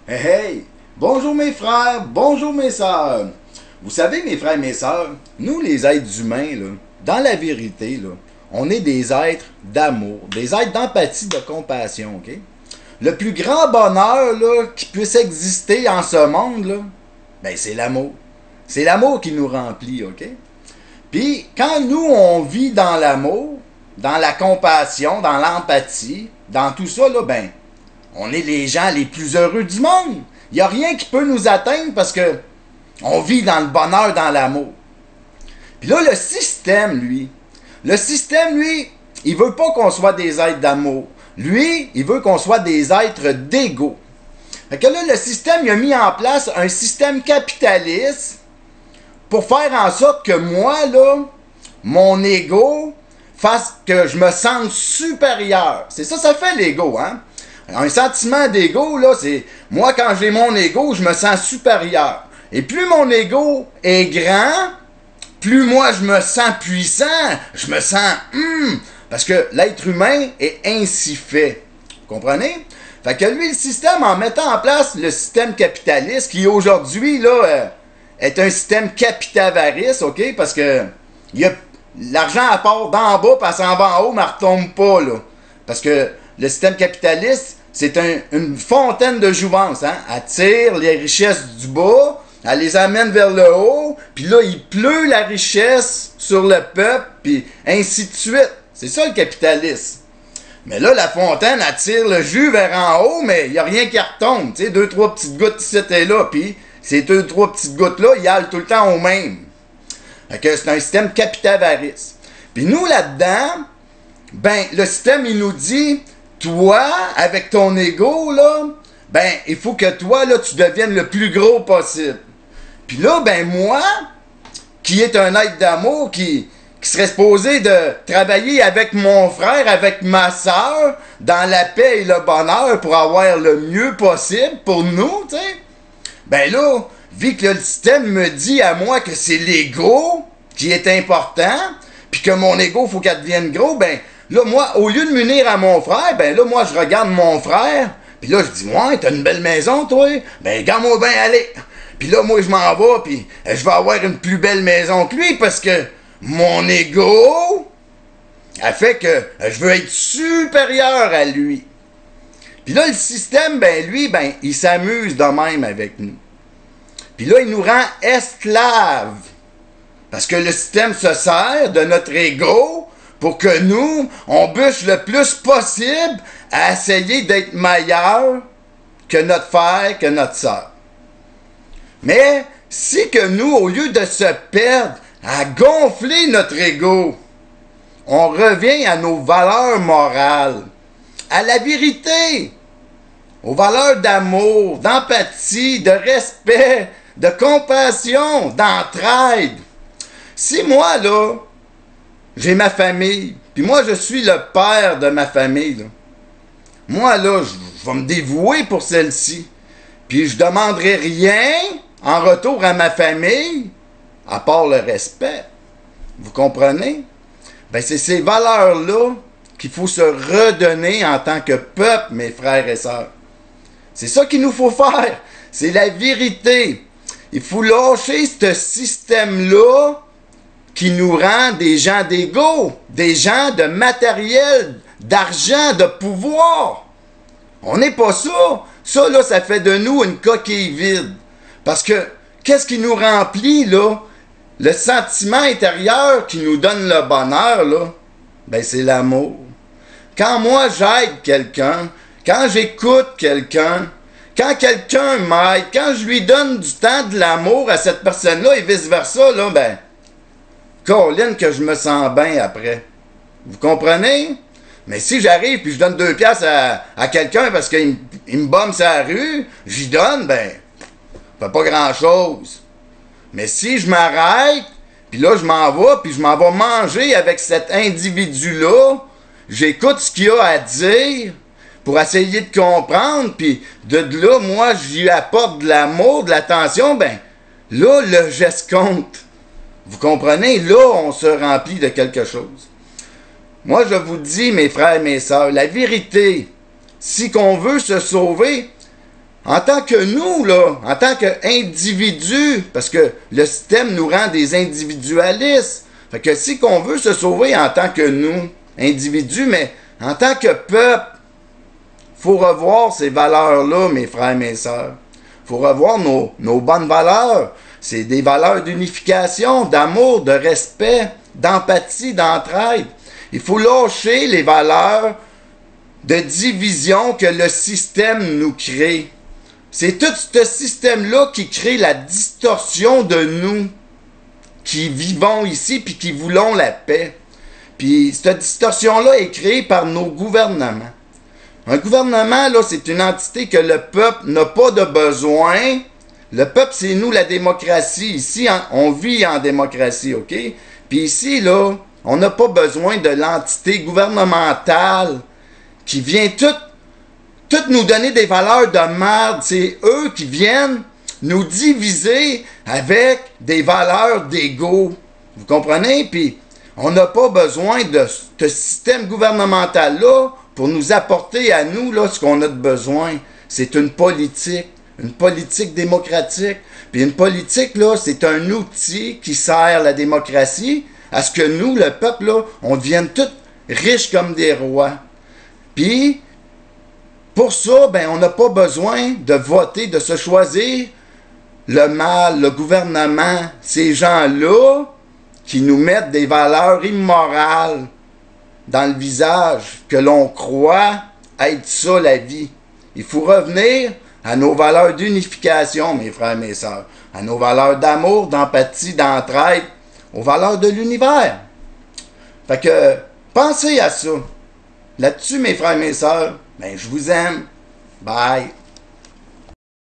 Hey, hey! Bonjour mes frères, bonjour mes sœurs. Vous savez, mes frères et mes sœurs, nous les êtres humains, là, dans la vérité, là, on est des êtres d'amour, des êtres d'empathie, de compassion, ok? Le plus grand bonheur là, qui puisse exister en ce monde, là, ben, c'est l'amour. C'est l'amour qui nous remplit, ok? Puis, quand nous, on vit dans l'amour, dans la compassion, dans l'empathie, dans tout ça, là, ben, on est les gens les plus heureux du monde. Il n'y a rien qui peut nous atteindre parce que on vit dans le bonheur, dans l'amour. Puis là, le système, lui, il veut pas qu'on soit des êtres d'amour. Lui, il veut qu'on soit des êtres d'ego. Fait que là, le système, il a mis en place un système capitaliste pour faire en sorte que moi, là, mon ego fasse que je me sente supérieur. C'est ça, ça fait l'ego, hein? Un sentiment d'ego, là, c'est moi, quand j'ai mon ego, je me sens supérieur. Et plus mon ego est grand, plus moi je me sens puissant, je me sens parce que l'être humain est ainsi fait. Vous comprenez? Fait que lui, le système, en mettant en place le système capitaliste, qui aujourd'hui, là, est un système capitavariste, ok? Parce que l'argent à part d'en bas, puis elle s'en va en haut, mais elle retombe pas, là. Parce que le système capitaliste, c'est une fontaine de jouvence. Hein? Elle tire les richesses du bas, elle les amène vers le haut, puis là, il pleut la richesse sur le peuple, puis ainsi de suite. C'est ça le capitalisme. Mais là, la fontaine, elle tire le jus vers en haut, mais il n'y a rien qui retombe. Tu sais, 2-3 petites gouttes ici et là, puis ces 2-3 petites gouttes-là, ils allent tout le temps au même. Fait que c'est un système capitavariste. Puis nous, là-dedans, ben, le système, il nous dit, toi, avec ton ego, là, ben, il faut que toi, là, tu deviennes le plus gros possible. Puis là, ben, moi, qui est un être d'amour, qui serait supposé de travailler avec mon frère, avec ma soeur, dans la paix et le bonheur pour avoir le mieux possible pour nous, tu sais, ben là, vu que le système me dit à moi que c'est l'ego qui est important, puis que mon ego, faut qu'elle devienne gros, ben, là, moi, au lieu de m'unir à mon frère, ben là, moi, je regarde mon frère, puis là, je dis, ouais, t'as une belle maison, toi? Ben, regarde-moi bien aller. Puis là, moi, je m'en vais, puis je vais avoir une plus belle maison que lui, parce que mon ego a fait que je veux être supérieur à lui. Puis là, le système, ben, lui, ben, il s'amuse de même avec nous. Puis là, il nous rend esclaves. Parce que le système se sert de notre ego pour que nous, on bûche le plus possible à essayer d'être meilleur que notre frère, que notre soeur. Mais si que nous, au lieu de se perdre à gonfler notre ego, on revient à nos valeurs morales, à la vérité, aux valeurs d'amour, d'empathie, de respect, de compassion, d'entraide. Si moi, là, j'ai ma famille, puis moi, je suis le père de ma famille, là, moi, là, je vais me dévouer pour celle-ci. Puis je demanderai rien en retour à ma famille, à part le respect. Vous comprenez? Ben, c'est ces valeurs-là qu'il faut se redonner en tant que peuple, mes frères et sœurs. C'est ça qu'il nous faut faire. C'est la vérité. Il faut lâcher ce système-là qui nous rend des gens d'ego, des gens de matériel, d'argent, de pouvoir. On n'est pas ça. Ça, là, ça fait de nous une coquille vide. Parce que, qu'est-ce qui nous remplit, là? Le sentiment intérieur qui nous donne le bonheur, là, ben, c'est l'amour. Quand moi, j'aide quelqu'un, quand j'écoute quelqu'un, quand quelqu'un m'aide, quand je lui donne du temps, de l'amour à cette personne-là et vice-versa, là, ben, Colin, que je me sens bien après. Vous comprenez? Mais si j'arrive puis je donne 2 piastres à quelqu'un parce qu'il me bombe sa rue, j'y donne, ben, ça fait pas grand-chose. Mais si je m'arrête, puis là, je m'en vais, puis je m'en vais manger avec cet individu-là, j'écoute ce qu'il a à dire pour essayer de comprendre, puis de là, moi, je lui apporte de l'amour, de l'attention, ben, là, le geste compte. Vous comprenez? Là, on se remplit de quelque chose. Moi, je vous dis, mes frères et mes sœurs, la vérité, si qu'on veut se sauver, en tant que nous, là, en tant qu'individus, parce que le système nous rend des individualistes. Fait que si qu'on veut se sauver en tant que nous, individus, mais en tant que peuple, faut revoir ces valeurs-là, mes frères, mes sœurs. Faut revoir nos bonnes valeurs. C'est des valeurs d'unification, d'amour, de respect, d'empathie, d'entraide. Il faut lâcher les valeurs de division que le système nous crée. C'est tout ce système-là qui crée la distorsion de nous, qui vivons ici puis qui voulons la paix. Puis cette distorsion-là est créée par nos gouvernements. Un gouvernement, là, c'est une entité que le peuple n'a pas de besoin. Le peuple, c'est nous, la démocratie. Ici, on vit en démocratie, OK? Puis ici, là, on n'a pas besoin de l'entité gouvernementale qui vient tout nous donner des valeurs de merde. C'est eux qui viennent nous diviser avec des valeurs d'ego. Vous comprenez? Puis, on n'a pas besoin de ce système gouvernemental-là pour nous apporter à nous là, ce qu'on a de besoin. C'est une politique démocratique. Puis une politique, là, c'est un outil qui sert la démocratie à ce que nous, le peuple, là, on devienne tous riches comme des rois. Puis, pour ça, ben, on n'a pas besoin de voter, de se choisir le mal, le gouvernement, ces gens-là qui nous mettent des valeurs immorales dans le visage, que l'on croit être ça la vie. Il faut revenir à nos valeurs d'unification, mes frères, mes sœurs, à nos valeurs d'amour, d'empathie, d'entraide, aux valeurs de l'univers. Fait que, pensez à ça. Là-dessus, mes frères, mes sœurs, ben, je vous aime. Bye.